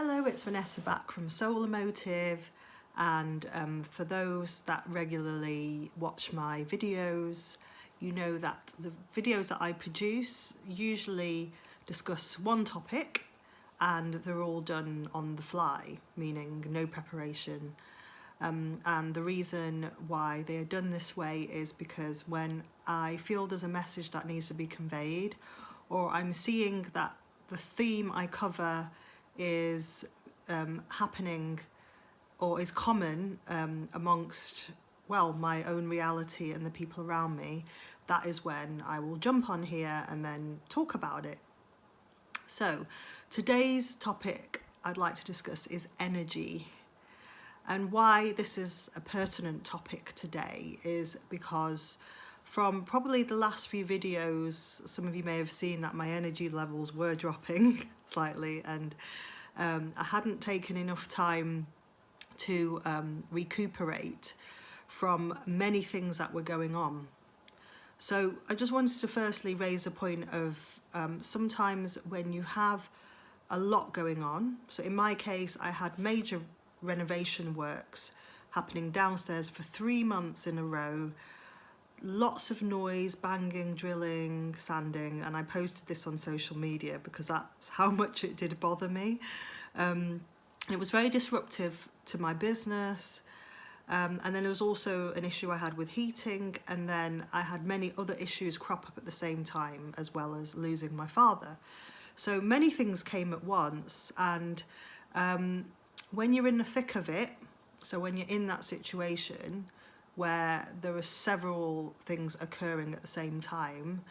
Hello, it's Vanessa back from Solar Motive, and for those that regularly watch my videos, you know that the videos that I produce usually discuss one topic and they're all done on the fly, meaning no preparation. And the reason why they are done this way is because when I feel there's a message that needs to be conveyed, or I'm seeing that the theme I cover is happening or is common amongst, well, my own reality and the people around me, that is when I will jump on here and then talk about it. So today's topic I'd like to discuss is energy. And why this is a pertinent topic today is because from probably the last few videos, some of you may have seen that my energy levels were dropping slightly, and I hadn't taken enough time to recuperate from many things that were going on. So I just wanted to firstly raise a point of sometimes when you have a lot going on, so in my case I had major renovation works happening downstairs for 3 months in a row, lots of noise, banging, drilling, sanding, and I posted this on social media because that's how much it did bother me. It was very disruptive to my business, and then there was also an issue I had with heating, and then I had many other issues crop up at the same time, as well as losing my father. So many things came at once, and when you're in the thick of it, so when you're in that situation where there are several things occurring at the same time,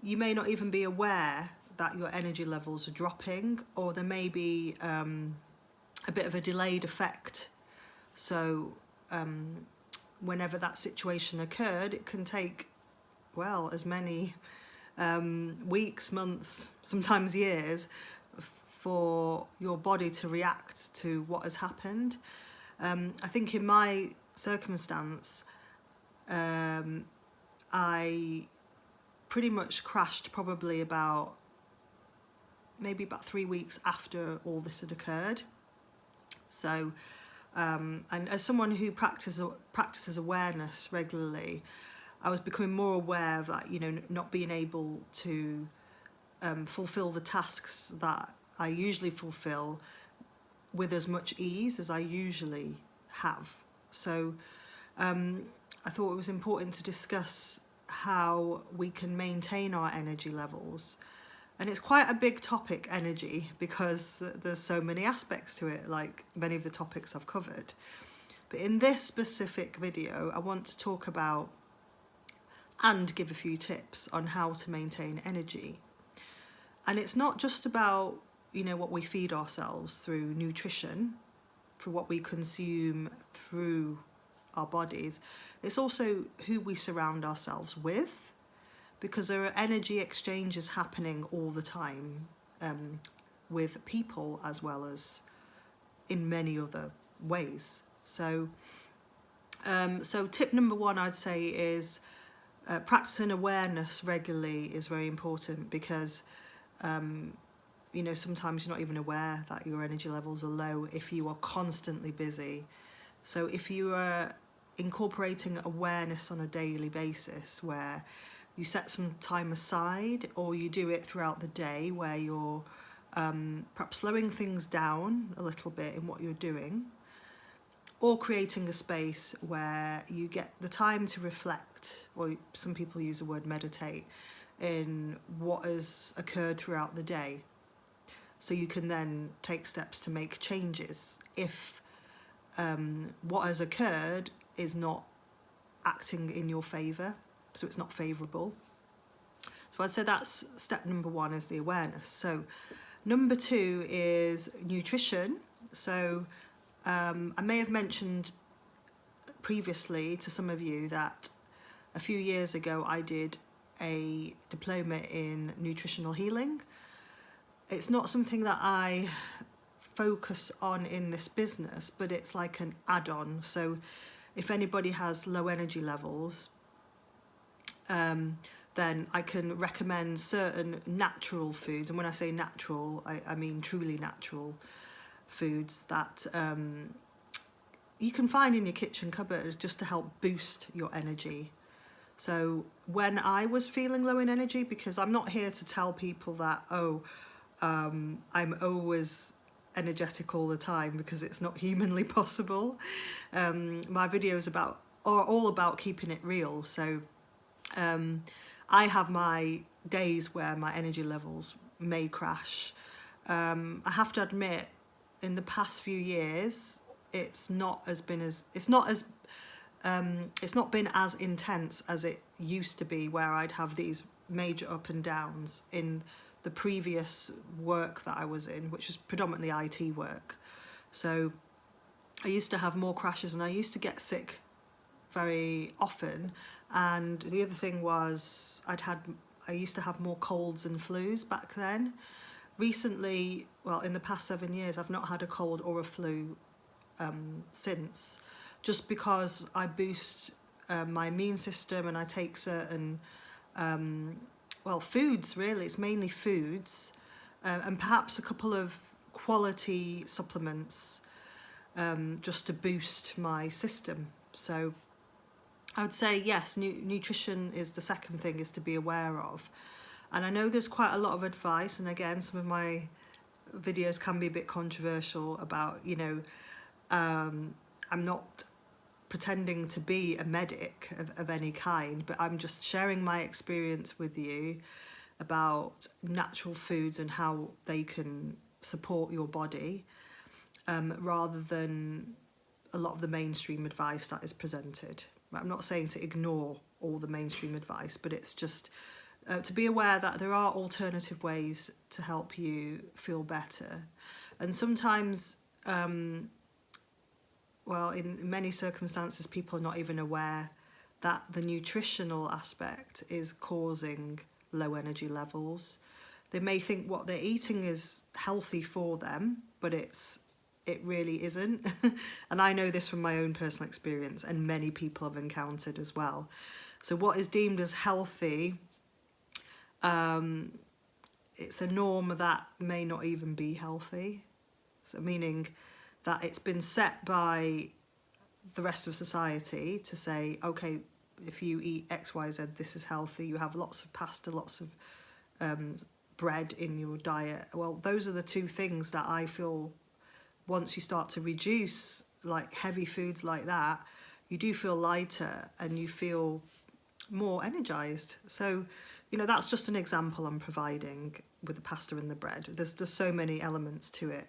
you may not even be aware that your energy levels are dropping, or there may be a bit of a delayed effect. So whenever that situation occurred, it can take, well, as many weeks, months, sometimes years, for your body to react to what has happened. I think in my circumstance, I pretty much crashed probably maybe about 3 weeks after all this had occurred. So, and as someone who practices awareness regularly, I was becoming more aware of that, not being able to fulfill the tasks that I usually fulfill with as much ease as I usually have. So I thought it was important to discuss how we can maintain our energy levels. And it's quite a big topic, energy, because there's so many aspects to it, like many of the topics I've covered. But in this specific video, I want to talk about and give a few tips on how to maintain energy. And it's not just about what we feed ourselves through nutrition, for what we consume through our bodies. It's also who we surround ourselves with, because there are energy exchanges happening all the time with people as well as in many other ways. So, so tip number one, I'd say, is practicing awareness regularly is very important, because sometimes you're not even aware that your energy levels are low if you are constantly busy. So if you are incorporating awareness on a daily basis, where you set some time aside, or you do it throughout the day, where you're perhaps slowing things down a little bit in what you're doing, or creating a space where you get the time to reflect, or some people use the word meditate, in what has occurred throughout the day. So you can then take steps to make changes if what has occurred is not acting in your favour, so it's not favourable. So I'd say that's step number one, is the awareness. So number two is nutrition. So I may have mentioned previously to some of you that a few years ago I did a diploma in nutritional healing. It's not something that I focus on in this business, but it's like an add-on. So if anybody has low energy levels, then I can recommend certain natural foods. And when I say natural, I mean truly natural, foods that you can find in your kitchen cupboard just to help boost your energy. So when I was feeling low in energy, because I'm not here to tell people that, I'm always energetic all the time, because it's not humanly possible. My videos are all about keeping it real. So I have my days where my energy levels may crash. I have to admit, in the past few years, it's not been as intense as it used to be, where I'd have these major up and downs in the previous work that I was in, which was predominantly IT work. So I used to have more crashes, and I used to get sick very often. And the other thing was I used to have more colds and flus back then. Recently, well, in the past 7 years, I've not had a cold or a flu since, just because I boost my immune system, and I take certain foods, really. It's mainly foods, and perhaps a couple of quality supplements, just to boost my system. So I would say, yes, nutrition is the second thing, is to be aware of. And I know there's quite a lot of advice, and again, some of my videos can be a bit controversial about, I'm not pretending to be a medic of any kind, but I'm just sharing my experience with you about natural foods and how they can support your body, rather than a lot of the mainstream advice that is presented. I'm not saying to ignore all the mainstream advice, but it's just to be aware that there are alternative ways to help you feel better. And sometimes, in many circumstances, people are not even aware that the nutritional aspect is causing low energy levels. They may think what they're eating is healthy for them, but it really isn't. And I know this from my own personal experience, and many people have encountered as well. So what is deemed as healthy, it's a norm that may not even be healthy. So meaning that it's been set by the rest of society to say, okay, if you eat X, Y, Z, this is healthy. You have lots of pasta, lots of bread in your diet. Well, those are the two things that I feel, once you start to reduce like heavy foods like that, you do feel lighter and you feel more energized. So, that's just an example I'm providing with the pasta and the bread. There's just so many elements to it.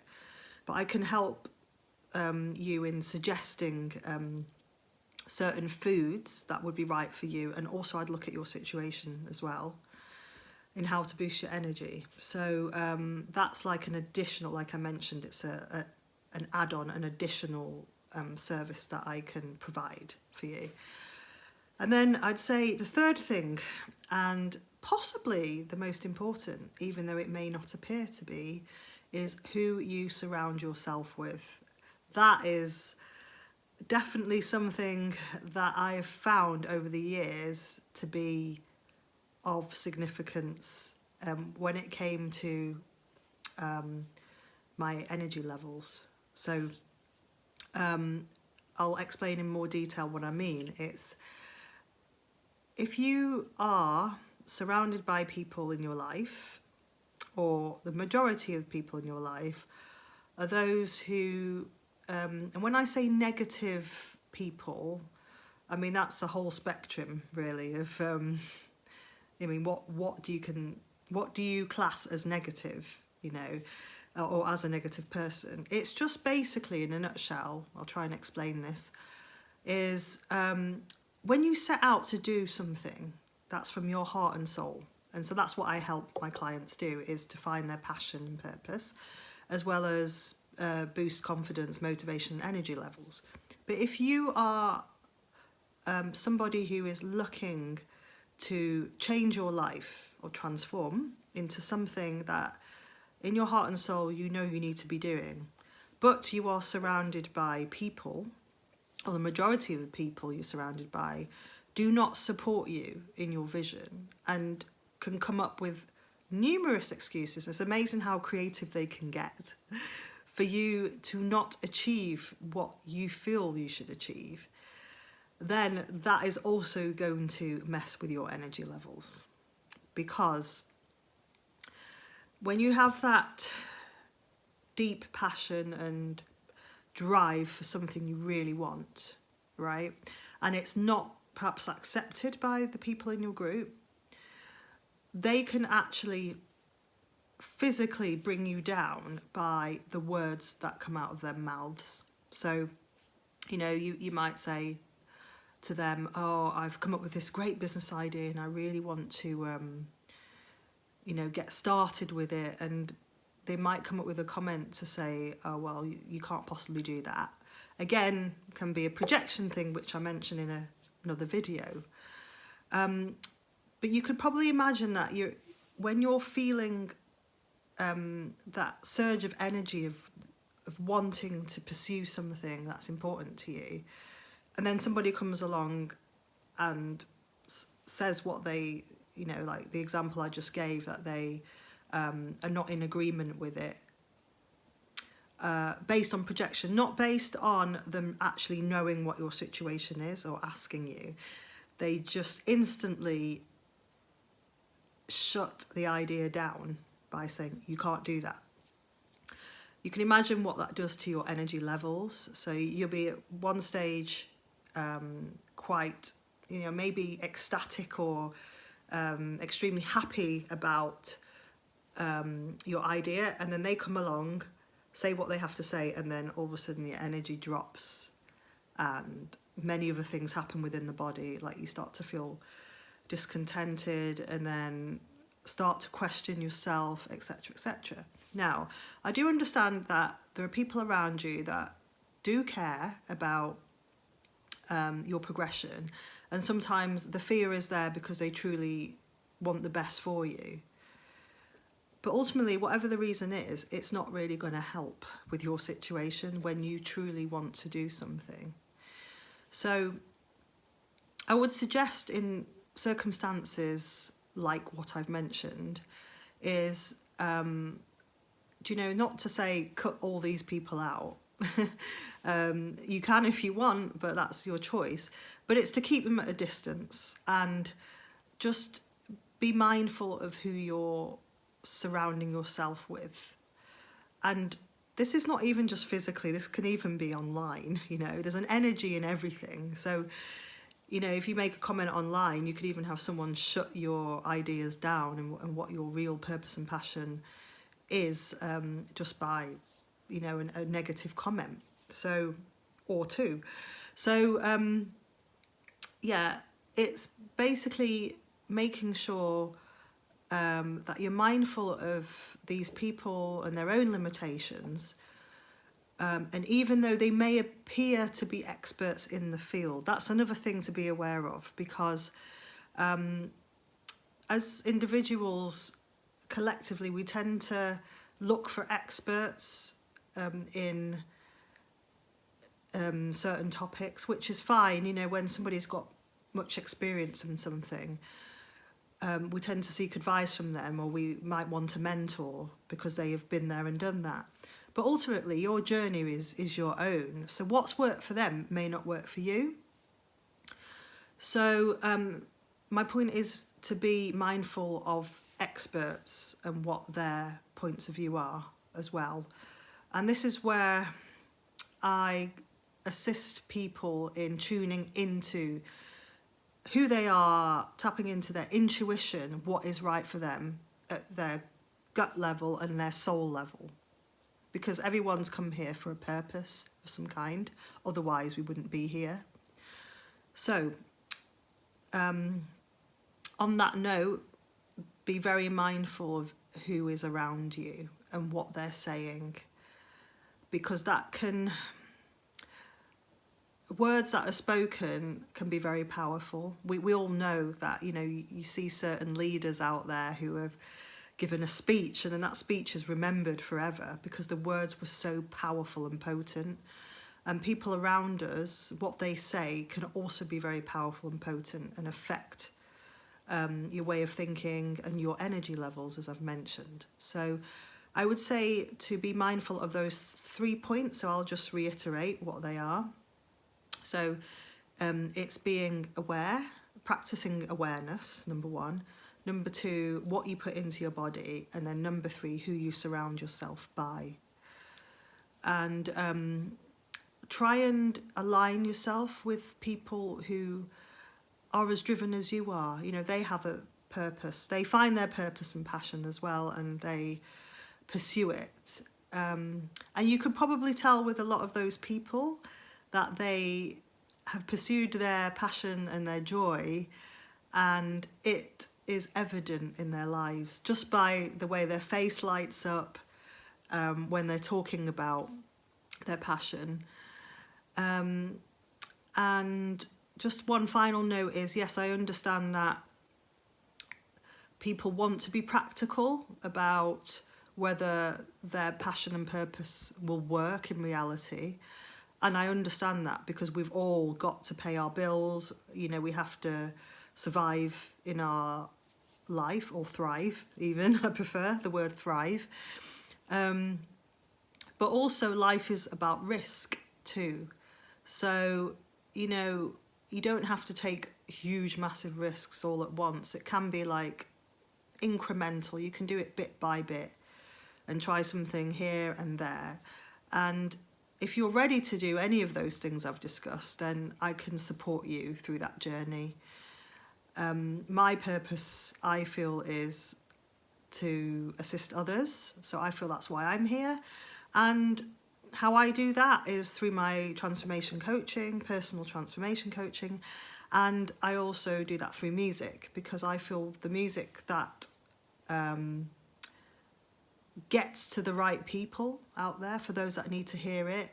But I can help you in suggesting certain foods that would be right for you. And also I'd look at your situation as well in how to boost your energy. So that's like an additional, like I mentioned, it's an add-on, an additional service that I can provide for you. And then I'd say the third thing, and possibly the most important, even though it may not appear to be, is who you surround yourself with. That is definitely something that I have found over the years to be of significance when it came to my energy levels. So I'll explain in more detail what I mean. It's, if you are surrounded by people in your life, or the majority of people in your life are those who, and when I say negative people, I mean that's the whole spectrum really of, what do you class as negative, or as a negative person? It's just basically, in a nutshell, I'll try and explain this, is when you set out to do something that's from your heart and soul, and so that's what I help my clients do, is to find their passion and purpose, as well as boost confidence, motivation, and energy levels. But if you are somebody who is looking to change your life or transform into something that in your heart and soul you need to be doing, but you are surrounded by people, or the majority of the people you're surrounded by do not support you in your vision and can come up with numerous excuses. It's amazing how creative they can get for you to not achieve what you feel you should achieve, then that is also going to mess with your energy levels. Because when you have that deep passion and drive for something you really want, right, and it's not perhaps accepted by the people in your group, they can actually physically bring you down by the words that come out of their mouths. So, you know, you might say to them, oh, I've come up with this great business idea and I really want to, you know, get started with it. And they might come up with a comment to say, oh, well, you can't possibly do that. Again, can be a projection thing, which I mentioned in another video. But you could probably imagine that when you're feeling that surge of energy of wanting to pursue something that's important to you, and then somebody comes along and says what they, you know, like the example I just gave, that they are not in agreement with it, based on projection, not based on them actually knowing what your situation is or asking you. They just instantly shut the idea down by saying, you can't do that. You can imagine what that does to your energy levels. So you'll be at one stage quite, you know, maybe ecstatic or extremely happy about your idea, and then they come along, say what they have to say, and then all of a sudden your energy drops and many other things happen within the body, like you start to feel discontented and then start to question yourself, etc., etc. Now, I do understand that there are people around you that do care about your progression, and sometimes the fear is there because they truly want the best for you. But ultimately, whatever the reason is, it's not really going to help with your situation when you truly want to do something. So I would suggest, in circumstances like what I've mentioned, is, you know, not to say cut all these people out. You can if you want, but that's your choice. But it's to keep them at a distance and just be mindful of who you're surrounding yourself with. And this is not even just physically, this can even be online, you know, there's an energy in everything. So, you know, if you make a comment online, you could even have someone shut your ideas down and what your real purpose and passion is, just by, you know, a negative comment. So, or two. So, yeah, it's basically making sure that you're mindful of these people and their own limitations. And even though they may appear to be experts in the field, that's another thing to be aware of, because as individuals, collectively, we tend to look for experts in certain topics, which is fine. You know, when somebody's got much experience in something, we tend to seek advice from them, or we might want a mentor because they have been there and done that. But ultimately, your journey is your own. So what's worked for them may not work for you. So my point is to be mindful of experts and what their points of view are as well. And this is where I assist people in tuning into who they are, tapping into their intuition, what is right for them at their gut level and their soul level. Because everyone's come here for a purpose of some kind, otherwise we wouldn't be here. So, on that note, be very mindful of who is around you and what they're saying, because that can, words that are spoken can be very powerful. We all know that, you know, you see certain leaders out there who have given a speech, and then that speech is remembered forever because the words were so powerful and potent. And people around us, what they say can also be very powerful and potent and affect your way of thinking and your energy levels, as I've mentioned. So I would say to be mindful of those 3 points, so I'll just reiterate what they are. So it's being aware, practicing awareness, number 1. Number 2, what you put into your body. And then number 3, who you surround yourself by. And try and align yourself with people who are as driven as you are. You know, they have a purpose. They find their purpose and passion as well, and they pursue it. And you could probably tell with a lot of those people that they have pursued their passion and their joy, and it is evident in their lives just by the way their face lights up when they're talking about their passion. And just one final note is, yes, I understand that people want to be practical about whether their passion and purpose will work in reality. And I understand that, because we've all got to pay our bills. You know, we have to survive in our life, or thrive even. I prefer the word thrive. But also life is about risk too. So, you know, you don't have to take huge, massive risks all at once. It can be like incremental. You can do it bit by bit and try something here and there. And if you're ready to do any of those things I've discussed, then I can support you through that journey. My purpose, I feel, is to assist others. So I feel that's why I'm here. And how I do that is through my transformation coaching, personal transformation coaching. And I also do that through music, because I feel the music that gets to the right people out there, for those that need to hear it,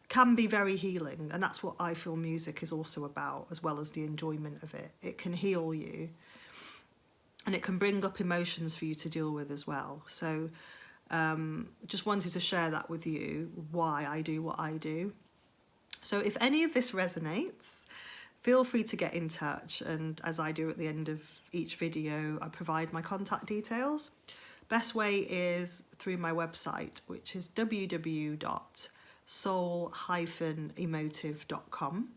can be very healing. And that's what I feel music is also about, as well as the enjoyment of it. It can heal you, and it can bring up emotions for you to deal with as well. So just wanted to share that with you, why I do what I do. So if any of this resonates, feel free to get in touch. And as I do at the end of each video, I provide my contact details. Best way is through my website, which is www.soul-emotive.com.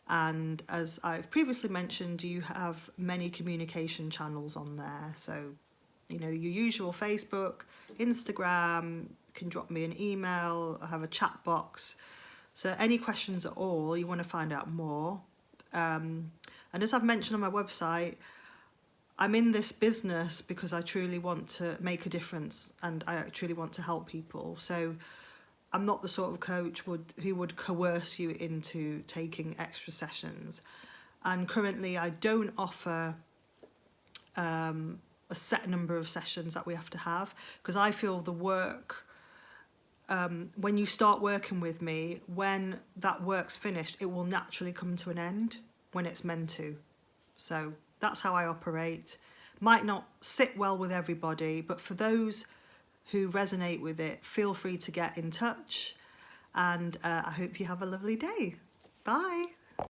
And as I've previously mentioned, you have many communication channels on there. So, you know, your usual Facebook, Instagram, you can drop me an email, I have a chat box. So any questions at all, you want to find out more. And as I've mentioned on my website, I'm in this business because I truly want to make a difference, and I truly want to help people. So I'm not the sort of coach who would coerce you into taking extra sessions. And currently I don't offer a set number of sessions that we have to have, because I feel the work, when you start working with me, when that work's finished, it will naturally come to an end when it's meant to. So that's how I operate. Might not sit well with everybody, but for those who resonate with it, feel free to get in touch. And I hope you have a lovely day. Bye.